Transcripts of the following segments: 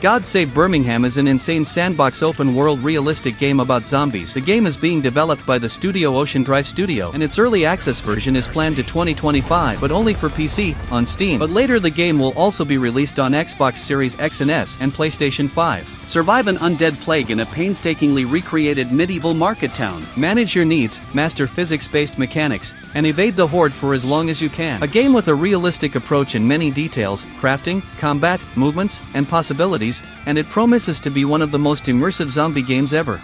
God Save Birmingham is an insane sandbox open-world realistic game about zombies. The game is being developed by the studio Ocean Drive Studio, and its early access version is planned to 2025, but only for PC, on Steam. But later the game will also be released on Xbox Series X and S and PlayStation 5. Survive an undead plague in a painstakingly recreated medieval market town. Manage your needs, master physics-based mechanics, and evade the horde for as long as you can. A game with a realistic approach in many details, crafting, combat, movements, and possibilities, and it promises to be one of the most immersive zombie games ever.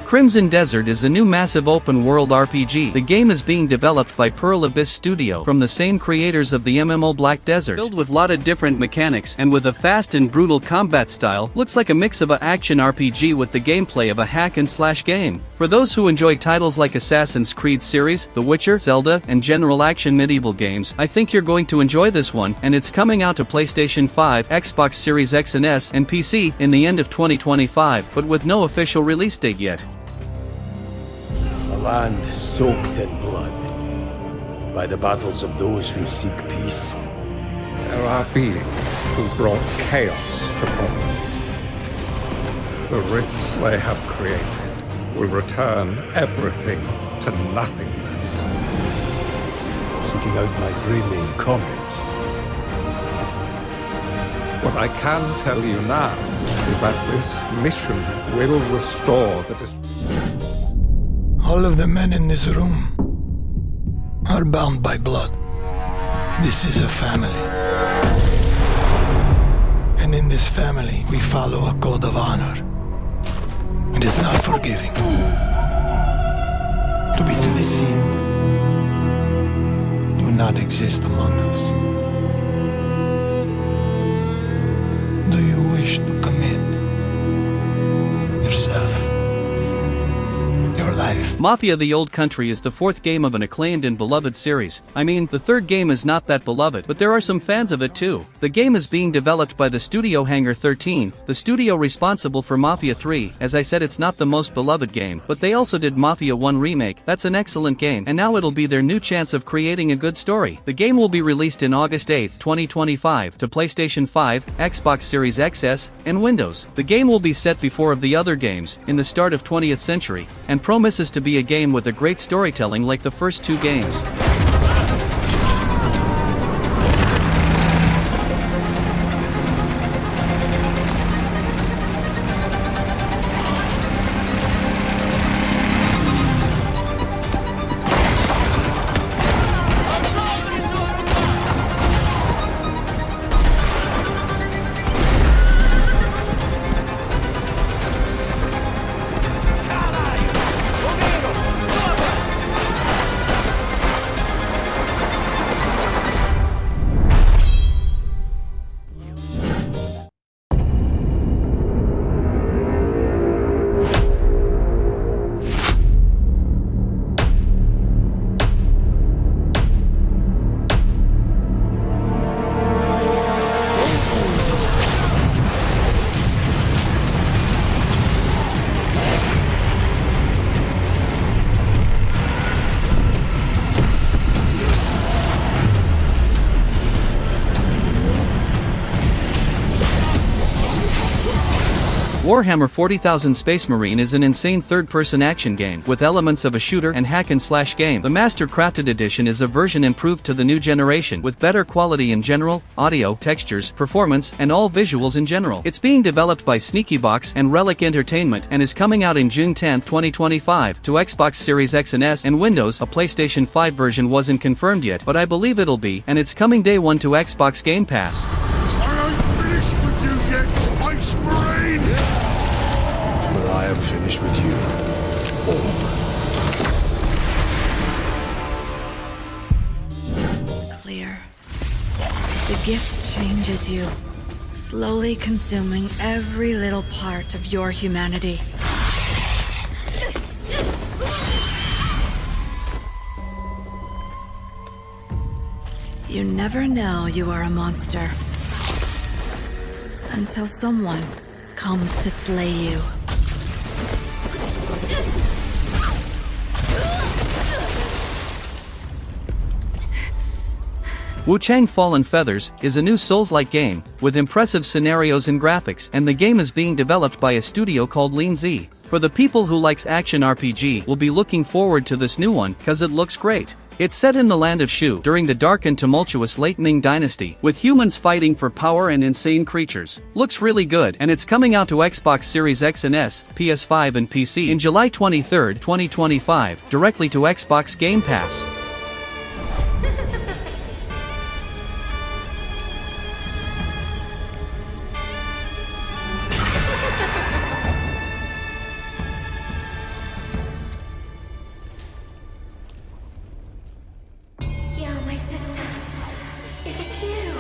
Crimson Desert is a new massive open-world RPG. The game is being developed by Pearl Abyss Studio, from the same creators of the MMO Black Desert. Filled with lot of different mechanics and with a fast and brutal combat style, looks like a mix of a action RPG with the gameplay of a hack-and-slash game. For those who enjoy titles like Assassin's Creed series, The Witcher, Zelda, and general action medieval games, I think you're going to enjoy this one, and it's coming out to PlayStation 5, Xbox Series X and S, and PC in the end of 2025, but with no official release date yet. A land soaked in blood by the battles of those who seek peace. There are beings who brought chaos to Providence. The rifts they have created will return everything to nothingness. Seeking out my Greyling comrades. What I can tell you now is that this mission will restore the All of the men in this room are bound by blood. This is a family. And in this family, we follow a code of honor. It is not forgiving. To be deceived do not exist among us. Do you wish to commit yourself? Life. Mafia: The Old Country is the fourth game of an acclaimed and beloved series. I mean, the third game is not that beloved, but there are some fans of it too. The game is being developed by the studio Hangar 13, the studio responsible for Mafia 3. As I said, it's not the most beloved game, but they also did Mafia 1 Remake. That's an excellent game, and now it'll be their new chance of creating a good story. The game will be released in August 8, 2025, to PlayStation 5, Xbox Series XS, and Windows. The game will be set before of the other games, in the start of 20th century, and promises to be a game with a great storytelling like the first two games. Warhammer 40,000 Space Marine is an insane third-person action game with elements of a shooter and hack-and-slash game. The Master Crafted Edition is a version improved to the new generation with better quality in general, audio, textures, performance, and all visuals in general. It's being developed by Sneakybox and Relic Entertainment and is coming out in June 10, 2025 to Xbox Series X and S and Windows. A PlayStation 5 version wasn't confirmed yet, but I believe it'll be, and it's coming day one to Xbox Game Pass. I ain't finished with you yet, Space Marine! But I am finished with you. All. Clear. The gift changes you, slowly consuming every little part of your humanity. You never know you are a monster until someone comes to slay you. Wuchang Fallen Feathers is a new Souls-like game with impressive scenarios and graphics, and the game is being developed by a studio called Lean Z. For the people who likes action RPG will be looking forward to this new one cause it looks great. It's set in the land of Shu during the dark and tumultuous late Ming dynasty, with humans fighting for power and insane creatures. Looks really good, and it's coming out to Xbox Series X and S, PS5 and PC in July 23, 2025, directly to Xbox Game Pass. My sister, is it you?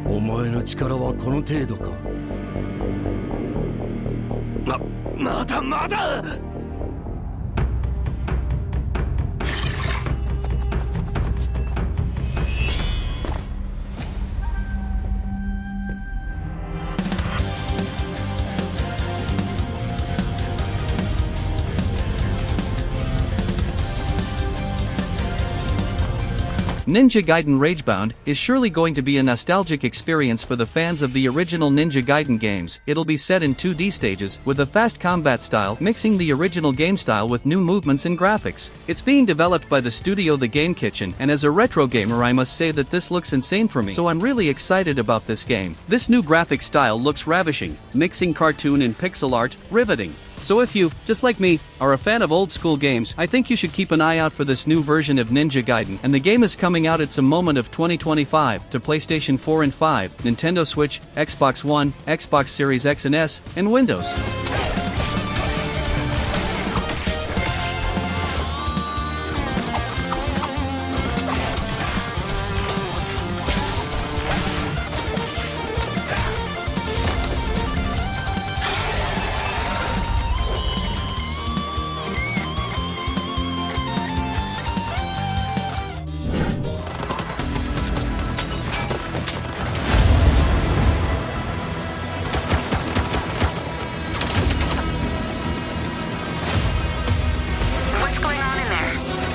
Omae no chikara wa kono teido ka? Mada! Ninja Gaiden Ragebound is surely going to be a nostalgic experience for the fans of the original Ninja Gaiden games. It'll be set in 2D stages, with a fast combat style mixing the original game style with new movements and graphics. It's being developed by the studio The Game Kitchen, and as a retro gamer I must say that this looks insane for me, so I'm really excited about this game. This new graphic style looks ravishing, mixing cartoon and pixel art, riveting. So if you, just like me, are a fan of old school games, I think you should keep an eye out for this new version of Ninja Gaiden, and the game is coming out at some moment of 2025 to PlayStation 4 and 5, Nintendo Switch, Xbox One, Xbox Series X and S, and Windows.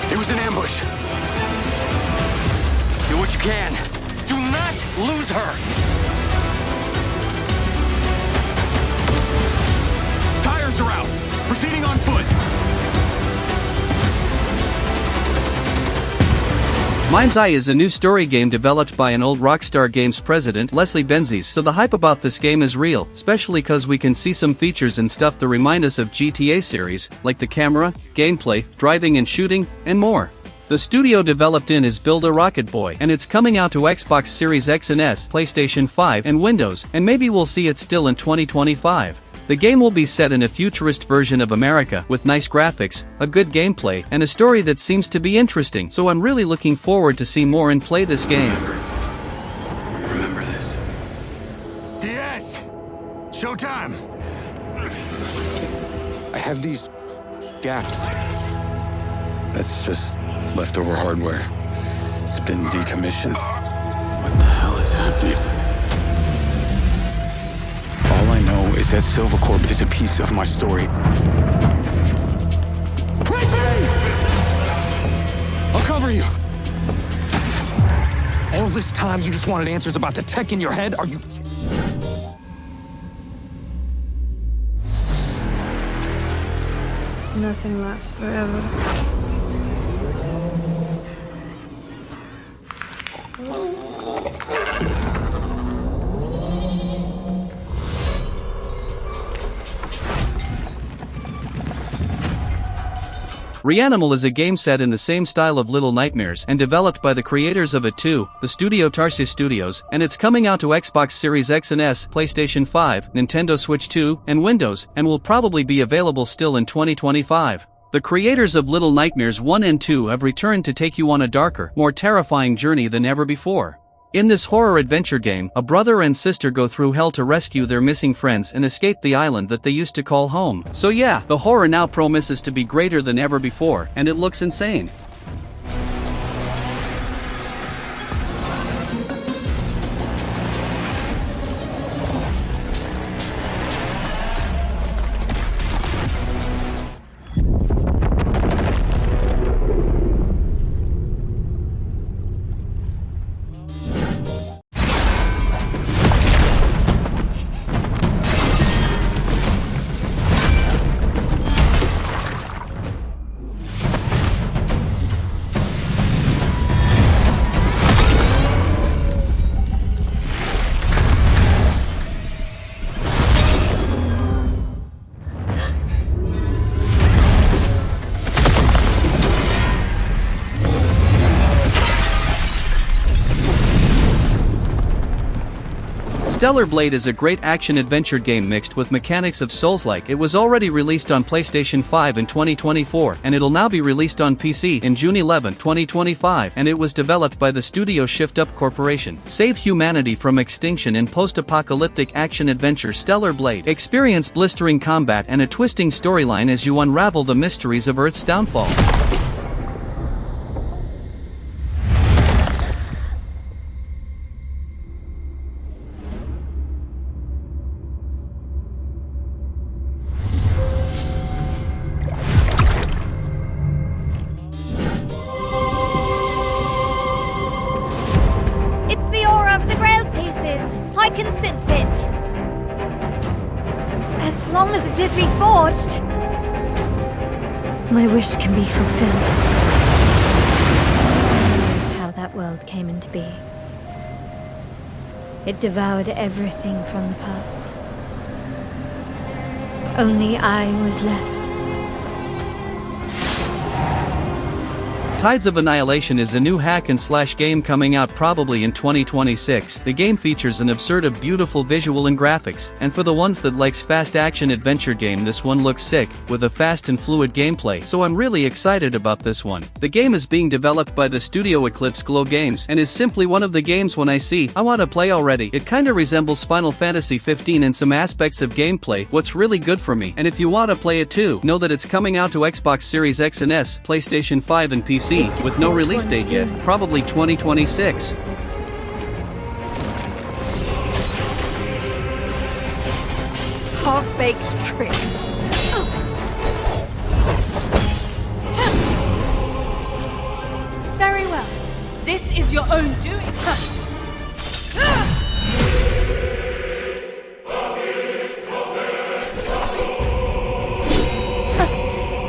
It was an ambush. Do what you can. Do not lose her. Tires are out. Proceeding on foot. Mind's Eye is a new story game developed by an old Rockstar Games president, Leslie Benzies, so the hype about this game is real, especially cause we can see some features and stuff that remind us of GTA series, like the camera, gameplay, driving and shooting, and more. The studio developed in is Build a Rocket Boy, and it's coming out to Xbox Series X and S, PlayStation 5, and Windows, and maybe we'll see it still in 2025. The game will be set in a futurist version of America, with nice graphics, a good gameplay, and a story that seems to be interesting, so I'm really looking forward to see more and play this game. Remember this. DS! Showtime! I have these gaps. That's just leftover hardware. It's been decommissioned. What the hell is happening? know is that Silvercorp is a piece of my story. Wait for me! I'll cover you. All this time you just wanted answers about the tech in your head? Are you... Nothing lasts forever. Reanimal is a game set in the same style of Little Nightmares and developed by the creators of it too, the studio Tarsier Studios, and it's coming out to Xbox Series X and S, PlayStation 5, Nintendo Switch 2, and Windows, and will probably be available still in 2025. The creators of Little Nightmares 1 and 2 have returned to take you on a darker, more terrifying journey than ever before. In this horror-adventure game, a brother and sister go through hell to rescue their missing friends and escape the island that they used to call home. So yeah, the horror now promises to be greater than ever before, and it looks insane. Stellar Blade is a great action-adventure game mixed with mechanics of Souls-like. It was already released on PlayStation 5 in 2024, and it'll now be released on PC in June 11, 2025, and it was developed by the studio Shift Up Corporation. Save humanity from extinction in post-apocalyptic action-adventure Stellar Blade. Experience blistering combat and a twisting storyline as you unravel the mysteries of Earth's downfall. I can sense it. As long as it is reforged. My wish can be fulfilled. Who knows how that world came into being? It devoured everything from the past. Only I was left. Tides of Annihilation is a new hack-and-slash game coming out probably in 2026. The game features an absurd of beautiful visual and graphics, and for the ones that likes fast action-adventure game, this one looks sick, with a fast and fluid gameplay, so I'm really excited about this one. The game is being developed by the studio Eclipse Glow Games, and is simply one of the games when I see, I want to play already. It kinda resembles Final Fantasy 15 in some aspects of gameplay, what's really good for me, and if you want to play it too, know that it's coming out to Xbox Series X and S, PlayStation 5 and PC, with no release date yet, probably 2026. Half-baked trick. Very well. This is your own doing.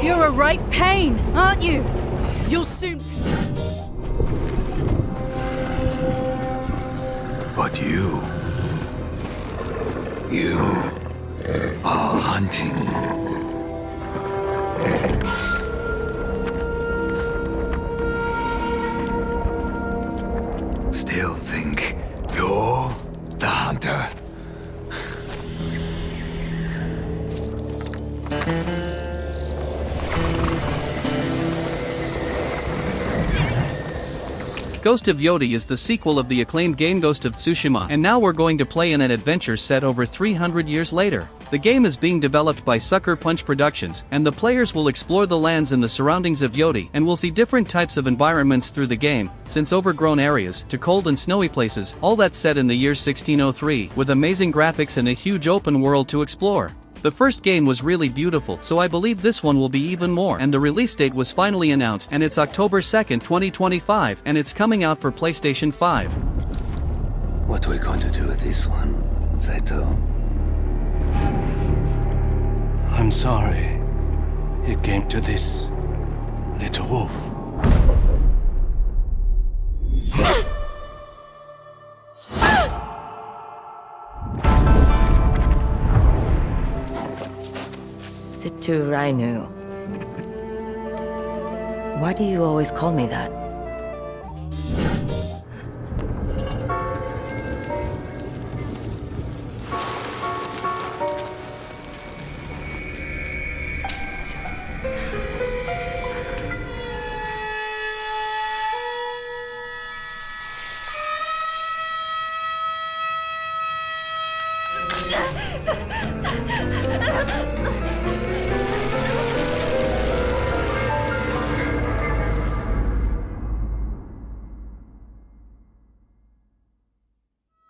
You're a right pain, aren't you? You'll soon... But you are hunting. Still think you're the hunter? Ghost of Yodi is the sequel of the acclaimed game Ghost of Tsushima, and now we're going to play in an adventure set over 300 years later. The game is being developed by Sucker Punch Productions, and the players will explore the lands and the surroundings of Yodi and will see different types of environments through the game, since overgrown areas to cold and snowy places, all that set in the year 1603, with amazing graphics and a huge open world to explore. The first game was really beautiful, so I believe this one will be even more, and the release date was finally announced, and it's October 2nd, 2025, and it's coming out for PlayStation 5. What are we going to do with this one, Saito? I'm sorry. It came to this, little wolf. Situ Rainu. Why do you always call me that?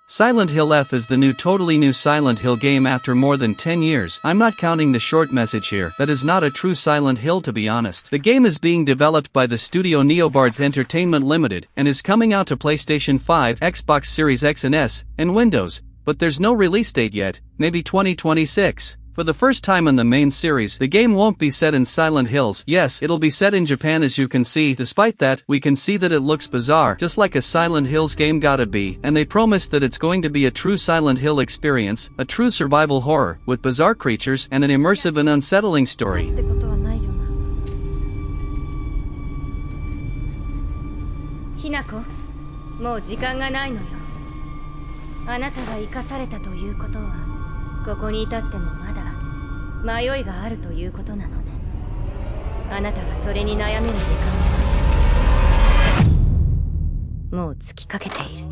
Silent Hill F is the totally new Silent Hill game after more than 10 years. I'm not counting the short message here, that is not a true Silent Hill to be honest. The game is being developed by the studio Neobards Entertainment Limited, and is coming out to PlayStation 5, Xbox Series X and S, and Windows, but there's no release date yet, maybe 2026. For the first time in the main series, the game won't be set in Silent Hills. Yes, it'll be set in Japan as you can see. Despite that, we can see that it looks bizarre, just like a Silent Hills game gotta be, and they promised that it's going to be a true Silent Hill experience, a true survival horror, with bizarre creatures and an immersive and unsettling story. Hinako, もう時間がないのよ。あなたが生かされたということは、ここに至ってもまだ迷いがあるということなのね。あなたがそれに悩める時間はもう尽きかけている。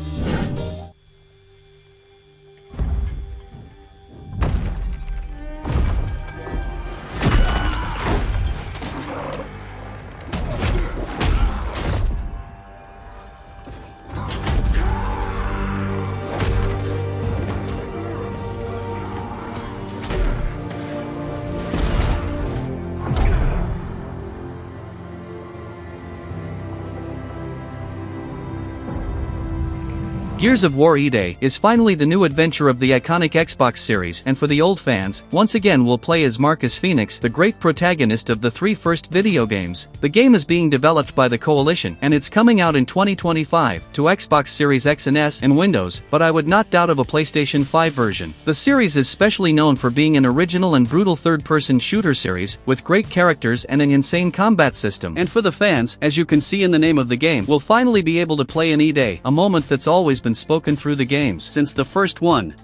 Gears of War E-Day is finally the new adventure of the iconic Xbox series, and for the old fans, once again we'll play as Marcus Phoenix, the great protagonist of the 3 first video games. The game is being developed by the Coalition, and it's coming out in 2025, to Xbox Series X and S and Windows, but I would not doubt of a PlayStation 5 version. The series is specially known for being an original and brutal third-person shooter series, with great characters and an insane combat system. And for the fans, as you can see in the name of the game, we'll finally be able to play an E-Day, a moment that's always been spoken through the games since the first one.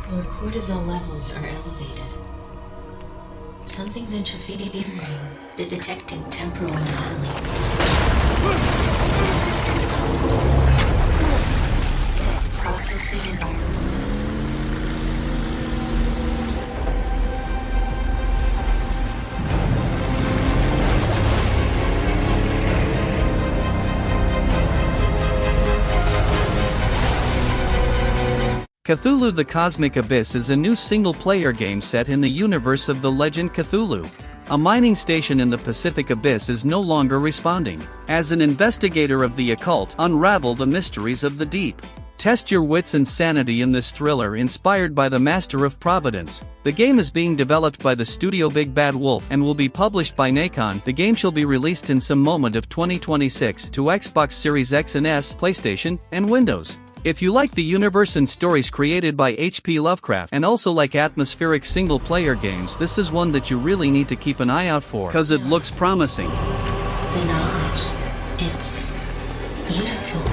Your cortisol levels are elevated. Something's interfering, detecting temporal anomaly. Processing environment. Cthulhu: The Cosmic Abyss is a new single-player game set in the universe of the legend Cthulhu. A mining station in the Pacific Abyss is no longer responding. As an investigator of the occult, unravel the mysteries of the deep. Test your wits and sanity in this thriller inspired by the Master of Providence. The game is being developed by the studio Big Bad Wolf and will be published by Nacon. The game shall be released in some moment of 2026 to Xbox Series X and S, PlayStation, and Windows. If you like the universe and stories created by H.P. Lovecraft and also like atmospheric single-player games, this is one that you really need to keep an eye out for, cause it looks promising. The knowledge, it's beautiful.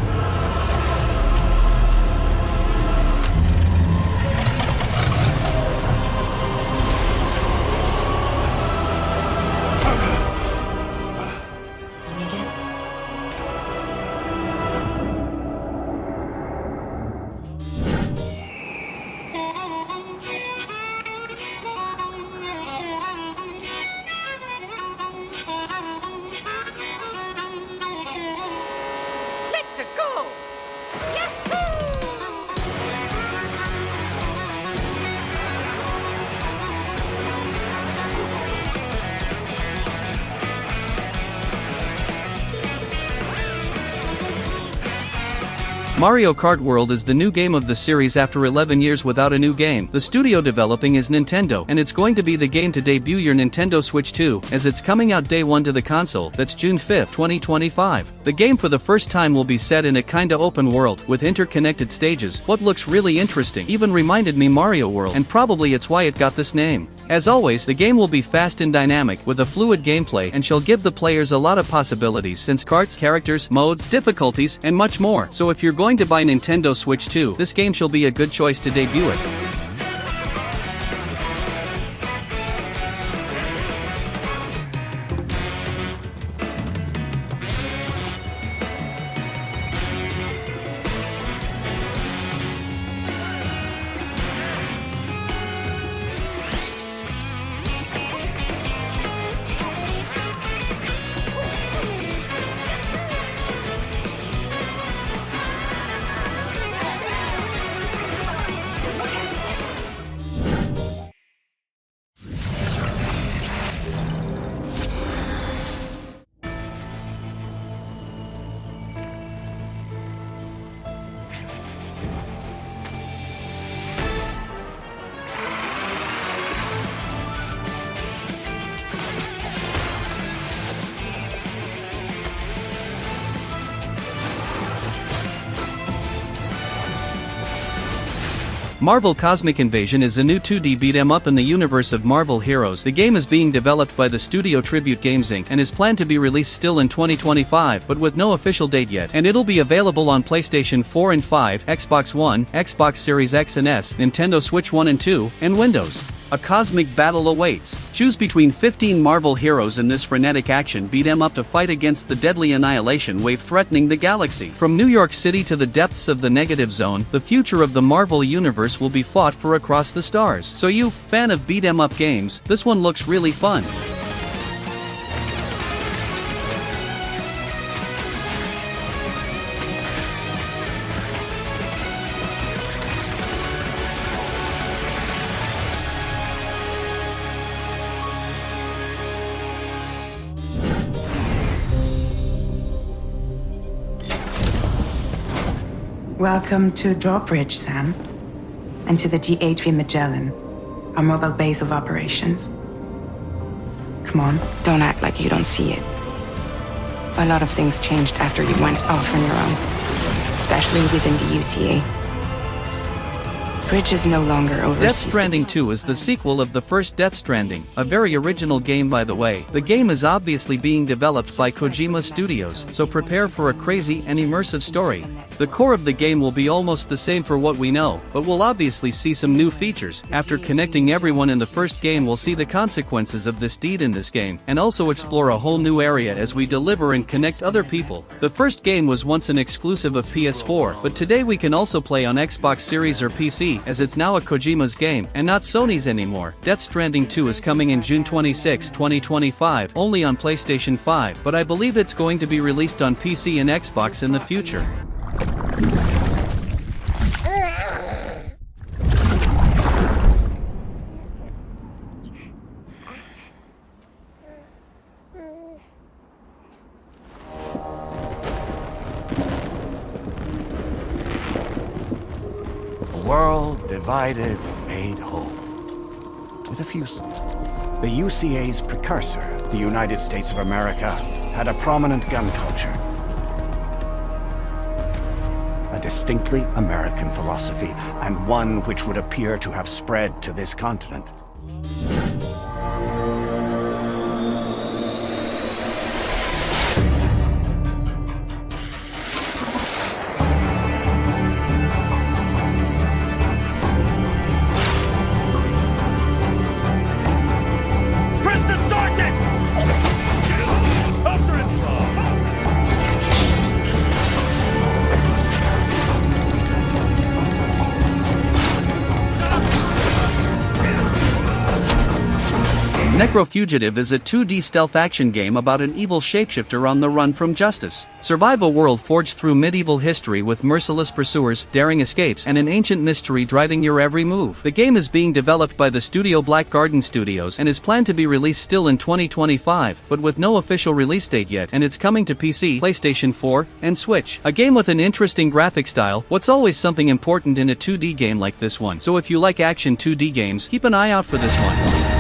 Mario Kart World is the new game of the series after 11 years without a new game. The studio developing is Nintendo, and it's going to be the game to debut your Nintendo Switch 2, as it's coming out day 1 to the console. That's June 5, 2025. The game for the first time will be set in a kinda open world, with interconnected stages. What looks really interesting even reminded me Mario World, and probably it's why it got this name. As always, the game will be fast and dynamic, with a fluid gameplay, and shall give the players a lot of possibilities since carts, characters, modes, difficulties, and much more. So if you're going to buy Nintendo Switch 2, this game shall be a good choice to debut it. Marvel Cosmic Invasion is a new 2D beat-em-up in the universe of Marvel Heroes. The game is being developed by the studio Tribute Games Inc. and is planned to be released still in 2025, but with no official date yet. And it'll be available on PlayStation 4 and 5, Xbox One, Xbox Series X and S, Nintendo Switch 1 and 2, and Windows. A cosmic battle awaits. Choose between 15 Marvel heroes in this frenetic action beat-em-up to fight against the deadly annihilation wave threatening the galaxy. From New York City to the depths of the negative zone, the future of the Marvel universe will be fought for across the stars. So you, fan of beat-em-up games, this one looks really fun. Welcome to Drawbridge, Sam, and to the DHV Magellan, our mobile base of operations. Come on, don't act like you don't see it. A lot of things changed after you went off on your own, especially within the UCA. Bridge is no longer overseas. Death Stranding 2 is the sequel of the first Death Stranding, a very original game by the way. The game is obviously being developed by Kojima Studios, so prepare for a crazy and immersive story. The core of the game will be almost the same for what we know, but we'll obviously see some new features. After connecting everyone in the first game, we'll see the consequences of this deed in this game, and also explore a whole new area as we deliver and connect other people. The first game was once an exclusive of PS4, but today we can also play on Xbox Series or PC, as it's now a Kojima's game, and not Sony's anymore. Death Stranding 2 is coming in June 26, 2025, only on PlayStation 5, but I believe it's going to be released on PC and Xbox in the future. world divided, made whole. With a few... The UCA's precursor, the United States of America, had a prominent gun culture. A distinctly American philosophy, and one which would appear to have spread to this continent. Necrofugitive is a 2D stealth action game about an evil shapeshifter on the run from justice. Survive a world forged through medieval history with merciless pursuers, daring escapes, and an ancient mystery driving your every move. The game is being developed by the studio Black Garden Studios and is planned to be released still in 2025, but with no official release date yet, and it's coming to PC, PlayStation 4, and Switch. A game with an interesting graphic style, what's always something important in a 2D game like this one. So if you like action 2D games, keep an eye out for this one.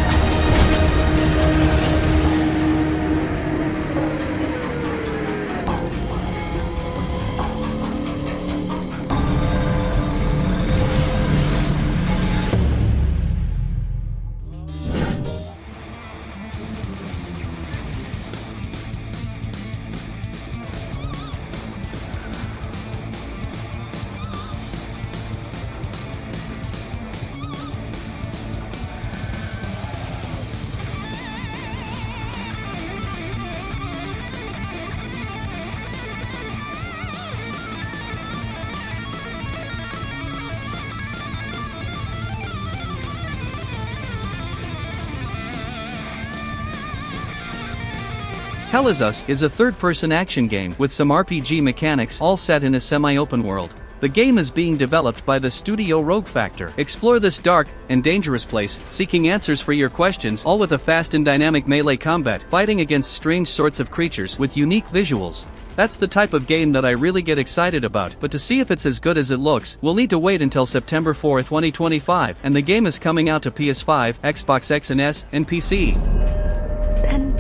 Hell Is Us is a third-person action game with some RPG mechanics all set in a semi-open world. The game is being developed by the studio Rogue Factor. Explore this dark and dangerous place, seeking answers for your questions, all with a fast and dynamic melee combat, fighting against strange sorts of creatures with unique visuals. That's the type of game that I really get excited about, but to see if it's as good as it looks, we'll need to wait until September 4, 2025, and the game is coming out to PS5, Xbox X and S, and PC. Then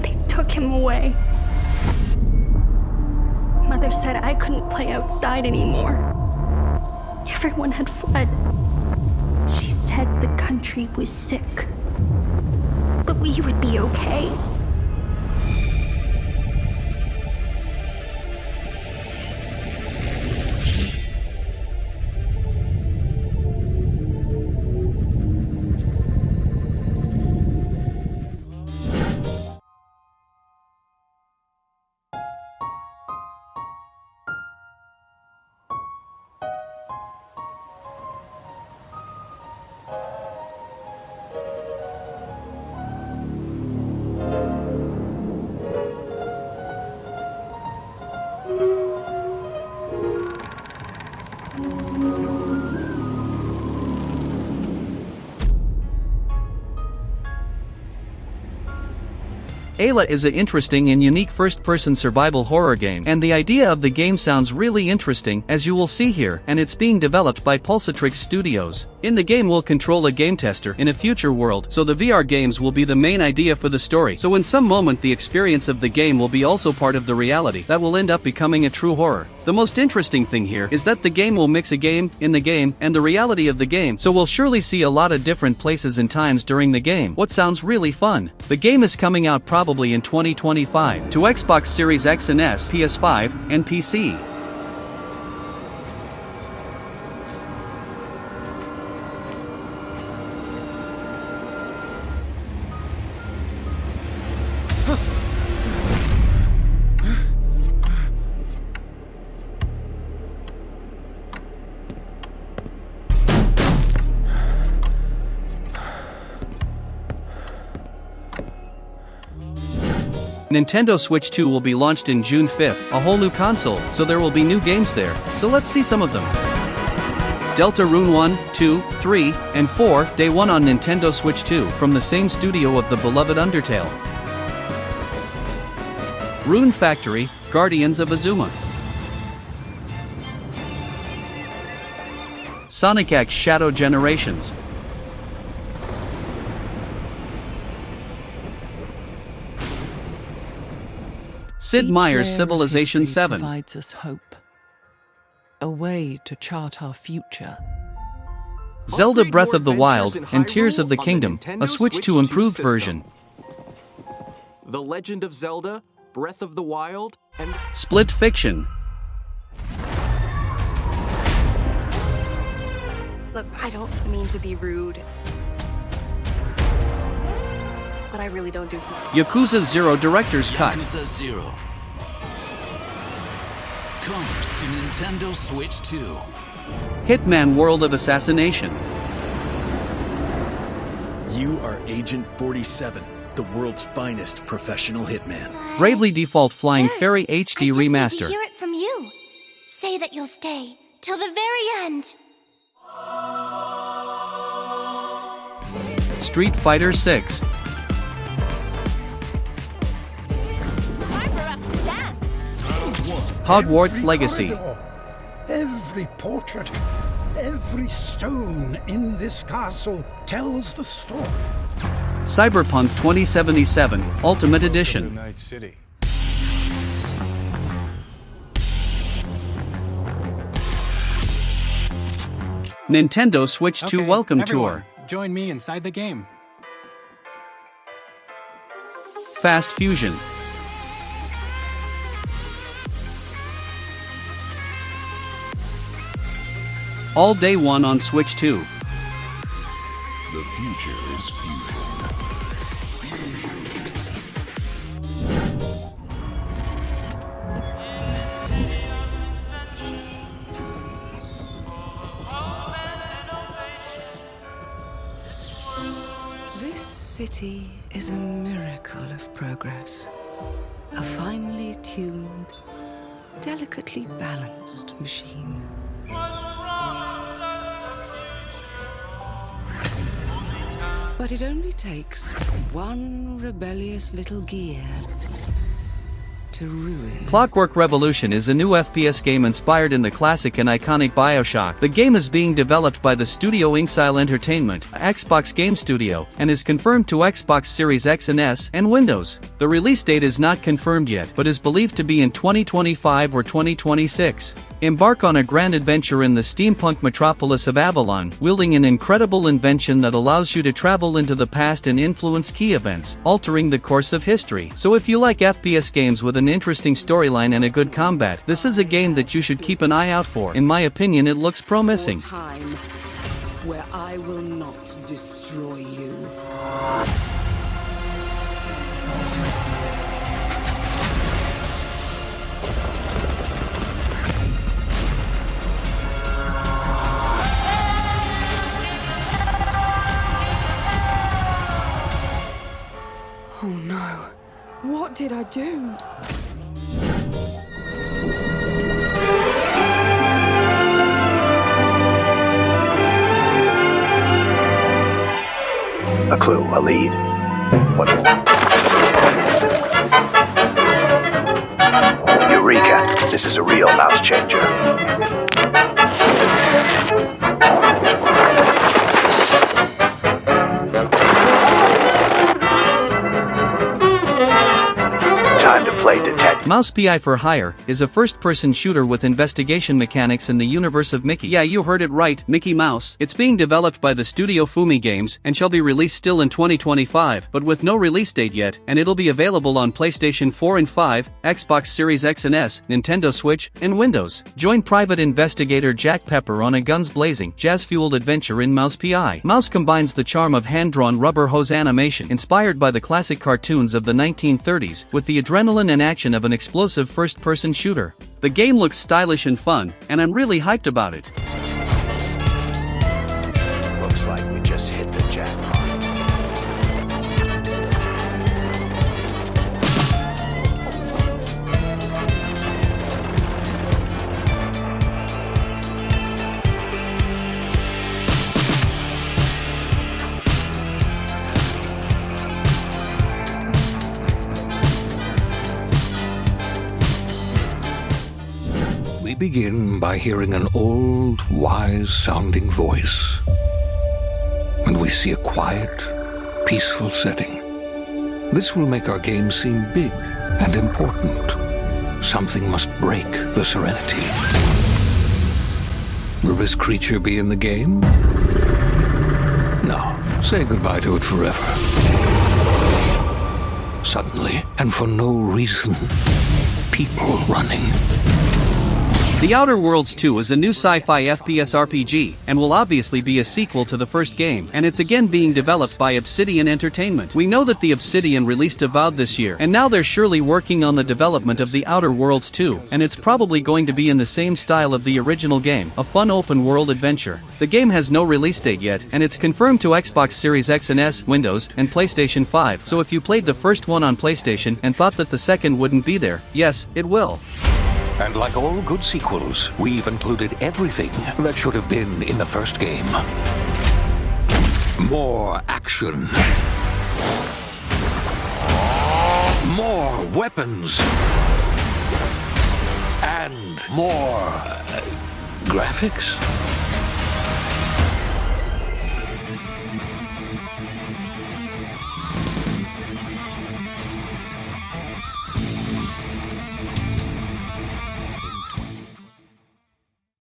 they took him away. Mother said I couldn't play outside anymore. Everyone had fled. She said the country was sick, but we would be okay. Ayla is an interesting and unique first-person survival horror game, and the idea of the game sounds really interesting, as you will see here, and it's being developed by Pulsatrix Studios. In the game we'll control a game tester in a future world, so the VR games will be the main idea for the story, so in some moment the experience of the game will be also part of the reality that will end up becoming a true horror. The most interesting thing here is that the game will mix a game, in the game, and the reality of the game, so we'll surely see a lot of different places and times during the game, what sounds really fun. The game is coming out probably in 2025 to Xbox Series X and S, PS5, and PC. Nintendo Switch 2 will be launched in June 5th, a whole new console, so there will be new games there, so let's see some of them. Deltarune 1, 2, 3, and 4, Day 1 on Nintendo Switch 2, from the same studio of the beloved Undertale. Rune Factory, Guardians of Azuma. Sonic X Shadow Generations. Sid Meier's Civilization 7. Provides us hope. A way to chart our future. Zelda Breath of the Wild and Tears of the Kingdom, a Switch 2 improved version. The Legend of Zelda, Breath of the Wild, and Split Fiction. Look, I don't mean to be rude, but I really don't do smart. Yakuza 0 Director's Cut. Yakuza 0 comes to Nintendo Switch 2. Hitman World of Assassination. You are Agent 47, the world's finest professional hitman. Bravely Default Flying Fairy HD Remaster. I hear it from you. Say that you'll stay till the very end. Street Fighter 6. Hogwarts Legacy. Every portrait, every stone in this castle tells the story. Cyberpunk 2077 Ultimate Edition. Night City. Nintendo Switch 2 Welcome everyone, Tour. Join me inside the game. Fast Fusion. All Day 1 on Switch 2. The future is fusion. This city is a miracle of progress. A finely tuned, delicately balanced machine. But it only takes one rebellious little gear to ruin. Clockwork Revolution is a new FPS game inspired in the classic and iconic BioShock. The game is being developed by the studio Inxile Entertainment, a Xbox game studio, and is confirmed to Xbox Series X and S and Windows. The release date is not confirmed yet, but is believed to be in 2025 or 2026. Embark on a grand adventure in the steampunk metropolis of Avalon, wielding an incredible invention that allows you to travel into the past and influence key events, altering the course of history. So if you like FPS games with an interesting storyline and a good combat, this is a game that you should keep an eye out for. In my opinion, it looks promising. Time where I will not destroy you. Oh no. What did I do? A clue, a lead. What? Eureka! This is a real mouse changer. Time to play detective. Mouse PI for Hire is a first-person shooter with investigation mechanics in the universe of Mickey. Yeah, you heard it right, Mickey Mouse. It's being developed by the studio Fumi Games and shall be released still in 2025, but with no release date yet, and it'll be available on PlayStation 4 and 5, Xbox Series X and S, Nintendo Switch, and Windows. Join private investigator Jack Pepper on a guns-blazing, jazz-fueled adventure in Mouse PI. Mouse combines the charm of hand-drawn rubber hose animation inspired by the classic cartoons of the 1930s with the adrenaline and action of an explosive first-person shooter. The game looks stylish and fun, and I'm really hyped about it. Looks like we just hit the jackpot. We begin by hearing an old, wise-sounding voice. And we see a quiet, peaceful setting. This will make our game seem big and important. Something must break the serenity. Will this creature be in the game? No. Say goodbye to it forever. Suddenly, and for no reason, people running. The Outer Worlds 2 is a new sci-fi FPS RPG, and will obviously be a sequel to the first game, and it's again being developed by Obsidian Entertainment. We know that the Obsidian released Avowed this year, and now they're surely working on the development of the Outer Worlds 2, and it's probably going to be in the same style of the original game, a fun open-world adventure. The game has no release date yet, and it's confirmed to Xbox Series X and S, Windows, and PlayStation 5, so if you played the first one on PlayStation and thought that the second wouldn't be there, yes, it will. And like all good sequels, we've included everything that should have been in the first game. More action. More weapons. And more graphics.